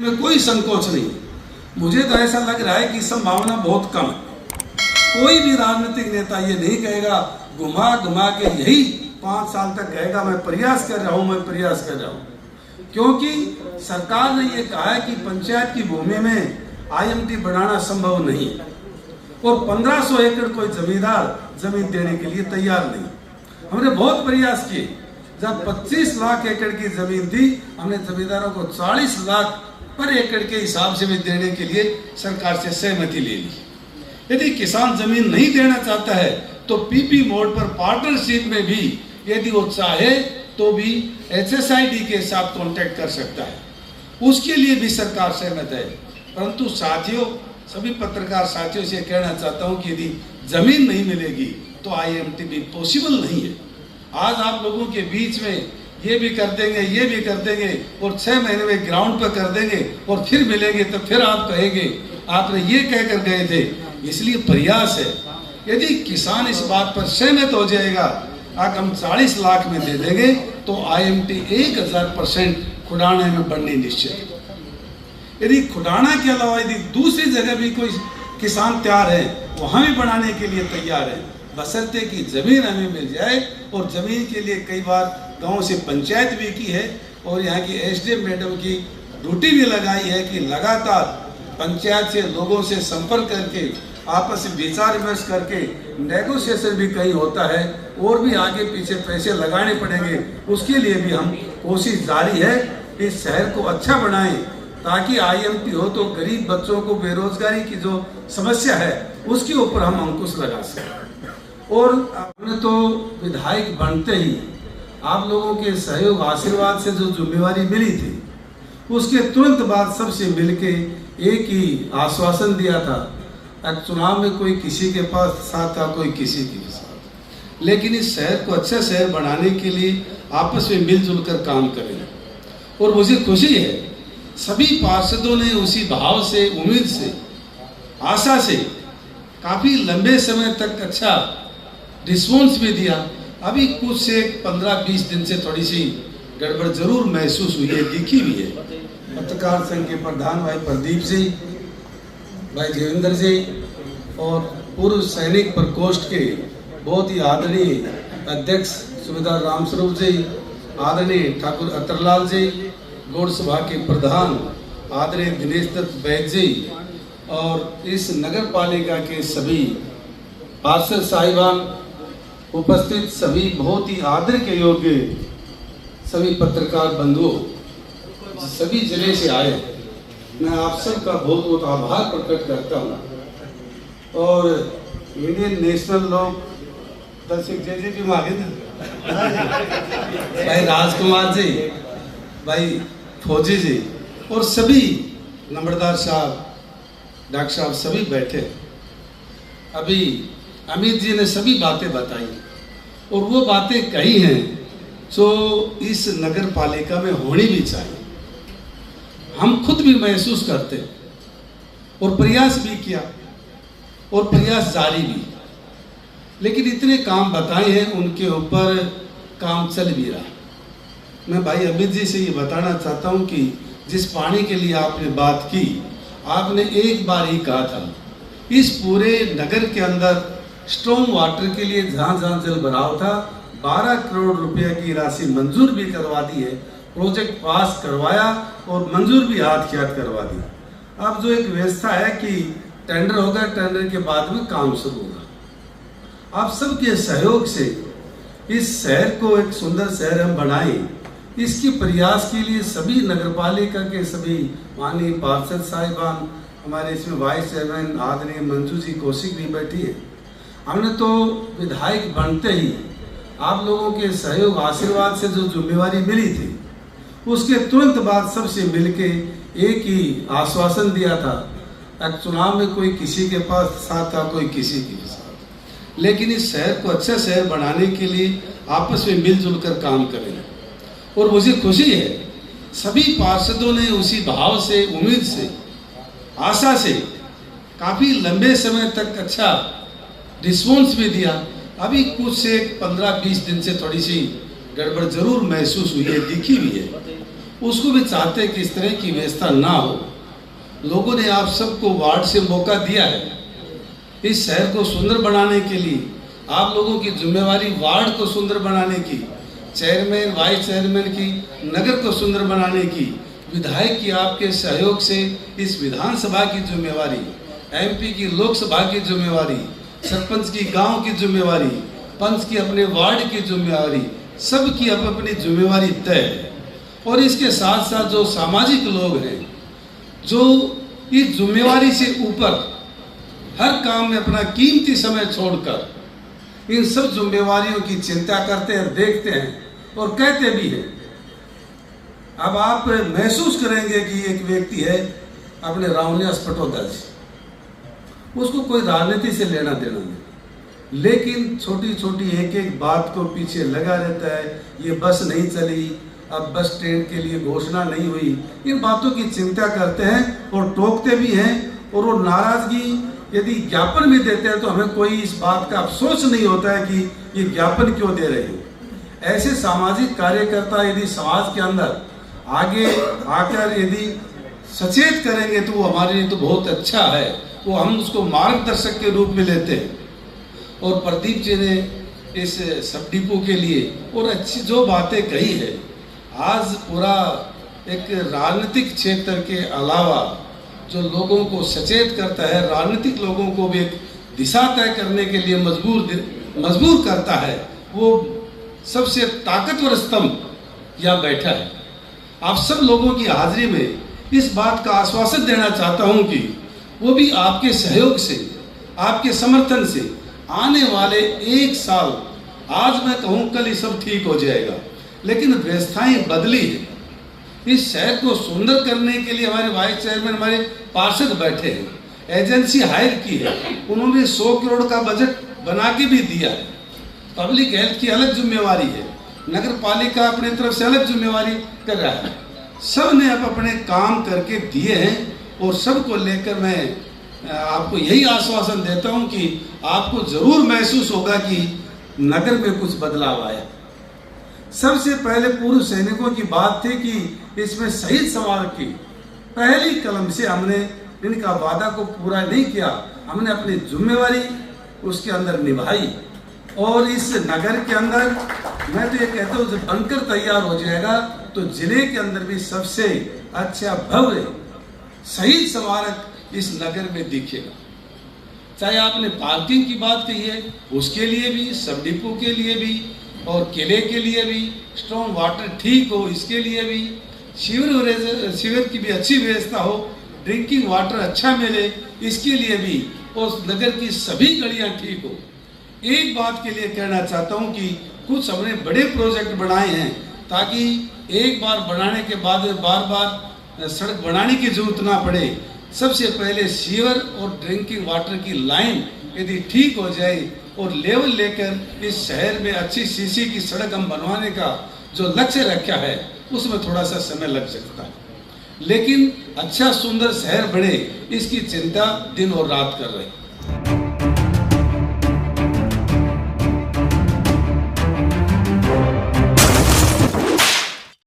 में कोई संकोच नहीं। मुझे तो ऐसा लग रहा है कि संभावना बहुत कम है। कोई भी राजनीतिक नेता ये नहीं कहेगा, घुमा घुमा के यही 5 साल तक कहेगा मैं प्रयास कर रहा हूँ, मैं प्रयास कर रहा हूँ। क्योंकि सरकार ने ये कहा है कि पंचायत की भूमि में आईएमटी बनाना संभव नहीं है और 1500 एकड़ कोई जमींदार जमीन देने के लिए तैयार नहीं। हमने बहुत प्रयास किए। जब 25 लाख एकड़ की जमीन दी, हमने जमींदारों को 40 लाख पर एकड़ के हिसाब से भी देने के लिए सरकार से सहमति ले ली। यदि किसान जमीन नहीं देना चाहता है तो पीपी मोड पर पार्टनरशिप में भी यदि वो चाहे तो भी HSID के साथ कांटेक्ट कर सकता है, उसके लिए भी सरकार सहमत है। परंतु साथियों, सभी पत्रकार साथियों से कहना चाहता हूं कि यदि जमीन नहीं मिलेगी तो IMT भी पॉसिबल नहीं है। आज आप लोगों के बीच में ये भी कर देंगे, ये भी कर देंगे और 6 महीने में ग्राउंड पर कर देंगे और फिर मिलेंगे तो फिर आप कहेंगे आपने ये कहकर गए थे। इसलिए प्रयास है, यदि किसान इस बात पर सहमत हो जाएगा अगर हम 40 लाख में दे देंगे तो IMT 1000% खुडाना में बननी निश्चित। यदि खुडाना के अलावा यदि दूसरी जगह भी कोई किसान तैयार है, वहां भी बनाने के लिए तैयार है, बशर्ते कि जमीन हमें मिल जाए। और जमीन के लिए कई बार गांव से पंचायत भी की है और यहाँ की SDM मैडम की ड्यूटी भी लगाई है कि लगातार पंचायत से लोगों से संपर्क करके आपस में विचार विमर्श करके नेगोशिएशन भी कहीं होता है और भी आगे पीछे पैसे लगाने पड़ेंगे। उसके लिए भी हम कोशिश जारी है। इस शहर को अच्छा बनाएं ताकि IMT हो तो गरीब बच्चों को बेरोजगारी की जो समस्या है उसके ऊपर हम अंकुश लगा सकें। और हमने तो विधायक बनते ही आप लोगों के सहयोग आशीर्वाद से जो जिम्मेवारी मिली थी, उसके तुरंत बाद सबसे मिलके एक ही आश्वासन दिया था। चुनाव में कोई किसी के पास साथ था, कोई किसी के साथ, लेकिन इस शहर को अच्छा शहर बनाने के लिए आपस में मिलजुल कर काम करें। और मुझे खुशी है सभी पार्षदों ने उसी भाव से, उम्मीद से, आशा से काफी लंबे समय तक अच्छा रिस्पॉन्स भी दिया। अभी कुछ से 15-20 दिन से थोड़ी सी गड़बड़ जरूर महसूस हुई है, दिखी भी है। पत्रकार संघ के प्रधान भाई प्रदीप जी, भाई देवेंद्र जी और पूर्व सैनिक प्रकोष्ठ के बहुत ही आदरणीय अध्यक्ष सुबेदार रामस्वरूप जी, आदरणीय ठाकुर अतरलाल जी, गौड़ सभा के प्रधान आदरणीय दिनेश दत्त बैद जी और इस नगर पालिका के सभी पार्षद साहिबान, उपस्थित सभी बहुत ही आदर के योग्य सभी पत्रकार बंधुओं, सभी जिले से आए, मैं आप सबका बहुत बहुत आभार प्रकट करता हूँ। और इंडियन नेशनल लोक दर्शक जय भी मांगे ना भाई राजकुमार जी, भाई फौजी जी और सभी नंबरदार साहब, डॉक्टर साहब सभी बैठे। अभी अमित जी ने सभी बातें बताई और वो बातें कही हैं जो इस नगर पालिका में होनी भी चाहिए। हम खुद भी महसूस करते और प्रयास भी किया और प्रयास जारी भी, लेकिन इतने काम बताए हैं उनके ऊपर काम चल भी रहा। मैं भाई अमित जी से ये बताना चाहता हूँ कि जिस पानी के लिए आपने बात की, आपने एक बार ही कहा था इस पूरे नगर के अंदर स्ट्रॉन्ग वाटर के लिए जहाँ जहाँ जल भराव था 12 करोड़ रुपए की राशि मंजूर भी करवा दी है, प्रोजेक्ट पास करवाया और मंजूर भी हाथ करवा दिया। अब जो एक व्यवस्था है कि टेंडर होगा, टेंडर के बाद में काम शुरू होगा। आप सबके सहयोग से इस शहर को एक सुंदर शहर हम बनाएं, इसके प्रयास के लिए सभी नगरपालिका के सभी माननीय पार्षद साहिबान, हमारे इसमें वाइस चेयरमैन आदरणीय मंजू जी कौशिक भी बैठी है। हमने तो विधायक बनते ही आप लोगों के सहयोग आशीर्वाद से जो जिम्मेवारी मिली थी, उसके तुरंत बाद सबसे मिलके एक ही आश्वासन दिया था। चुनाव में कोई किसी के पास साथ था, कोई किसी के साथ, लेकिन इस शहर को अच्छा शहर बनाने के लिए आपस में मिलजुल कर काम करें। और मुझे खुशी है सभी पार्षदों ने उसी भाव से, उम्मीद से, आशा से काफी लंबे समय तक अच्छा रिस्पॉन्स भी दिया। अभी कुछ से 15-20 दिन से थोड़ी सी गड़बड़ जरूर महसूस हुई है, दिखी भी है। उसको भी चाहते हैं कि इस तरह की व्यवस्था ना हो। लोगों ने आप सबको वार्ड से मौका दिया है इस शहर को सुंदर बनाने के लिए। आप लोगों की जिम्मेवारी वार्ड को सुंदर बनाने की, चेयरमैन वाइस चेयरमैन की, नगर को सुंदर बनाने की, विधायक की आपके सहयोग से इस विधानसभा की जिम्मेवारी, एमपी की लोकसभा की जिम्मेवारी, सरपंच की गांव की जिम्मेवारी, पंच की अपने वार्ड की जिम्मेवारी, सबकी अब अपनी जिम्मेवारी तय है। और इसके साथ साथ जो सामाजिक लोग हैं जो इस जिम्मेवारी से ऊपर हर काम में अपना कीमती समय छोड़कर इन सब जिम्मेवारियों की चिंता करते हैं, देखते हैं और कहते भी हैं। अब आप महसूस करेंगे कि एक व्यक्ति है अपने रामनिवास पटोदा जी, उसको कोई राजनीति से लेना देना नहीं, लेकिन छोटी छोटी एक एक बात को पीछे लगा रहता है। ये बस नहीं चली, अब बस ट्रेन के लिए घोषणा नहीं हुई, इन बातों की चिंता करते हैं और टोकते भी हैं। और वो नाराजगी यदि ज्ञापन भी देते हैं तो हमें कोई इस बात का अफसोस नहीं होता है कि ये ज्ञापन क्यों दे रहे हो। ऐसे सामाजिक कार्यकर्ता यदि समाज के अंदर आगे आकर यदि सचेत करेंगे तो वो हमारे लिए तो बहुत अच्छा है, वो हम उसको मार्गदर्शक के रूप में लेते हैं। और प्रदीप जी ने इस सब डिपो के लिए और अच्छी जो बातें कही है, आज पूरा एक राजनीतिक क्षेत्र के अलावा जो लोगों को सचेत करता है, राजनीतिक लोगों को भी एक दिशा तय करने के लिए मजबूर करता है, वो सबसे ताकतवर स्तंभ यहाँ बैठा है। आप सब लोगों की हाजिरी में इस बात का आश्वासन देना चाहता हूँ कि वो भी आपके सहयोग से, आपके समर्थन से आने वाले एक साल, आज मैं कहूँ कल ये सब ठीक हो जाएगा, लेकिन व्यवस्थाएं बदली है। इस शहर को सुंदर करने के लिए हमारे वाइस चेयरमैन, हमारे पार्षद बैठे हैं, एजेंसी हायर की है, उन्होंने 100 करोड़ का बजट बना के भी दिया है। पब्लिक हेल्थ की अलग जिम्मेवारी है, नगर पालिका अपने तरफ से अलग जिम्मेवारी कर रहा है। सब ने अब अपने काम करके दिए हैं और सबको लेकर मैं आपको यही आश्वासन देता हूं कि आपको जरूर महसूस होगा कि नगर में कुछ बदलाव आया। सबसे पहले पूर्व सैनिकों की बात थी कि इसमें शहीद स्मारक की पहली कलम से हमने इनका वादा को पूरा नहीं किया, हमने अपनी जिम्मेवारी उसके अंदर निभाई। और इस नगर के अंदर मैं तो ये कहता हूँ जब बनकर तैयार हो जाएगा तो जिले के अंदर भी सबसे अच्छा भव्य शहीद स्मारक इस नगर में दिखेगा। चाहे आपने पार्किंग की बात कही है, उसके लिए भी, सब डिपो के लिए भी और किले के लिए भी, स्ट्रॉन्ग वाटर ठीक हो इसके लिए भी, सीवर की भी अच्छी व्यवस्था हो, ड्रिंकिंग वाटर अच्छा मिले इसके लिए भी, और नगर की सभी गलियां ठीक हो। एक बात के लिए कहना चाहता हूं कि कुछ हमने बड़े प्रोजेक्ट बनाए हैं ताकि एक बार बनाने के बाद बार बार सड़क बनाने की जरूरत ना पड़े। सबसे पहले सीवर और ड्रिंकिंग वाटर की लाइन यदि ठीक हो जाए और लेवल लेकर इस शहर में अच्छी सीसी की सड़क हम बनवाने का जो लक्ष्य रखा है उसमें थोड़ा सा समय लग सकता है, लेकिन अच्छा सुंदर शहर बने इसकी चिंता दिन और रात कर रहे हैं।